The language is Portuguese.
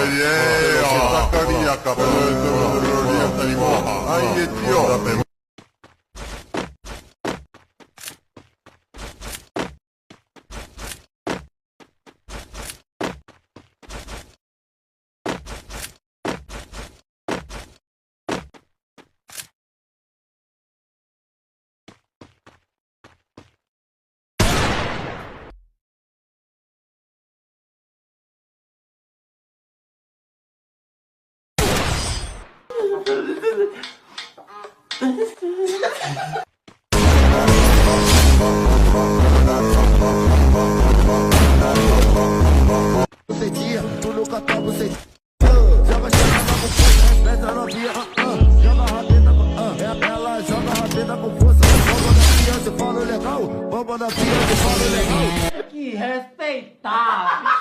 Sacaria, aí, tio. Você dia, tu nunca tá você joga chama essa novinha, joga rabeta, ela joga rabeta com força, bomba da criança, fala legal, bomba da criança, fala legal. Que respeitar.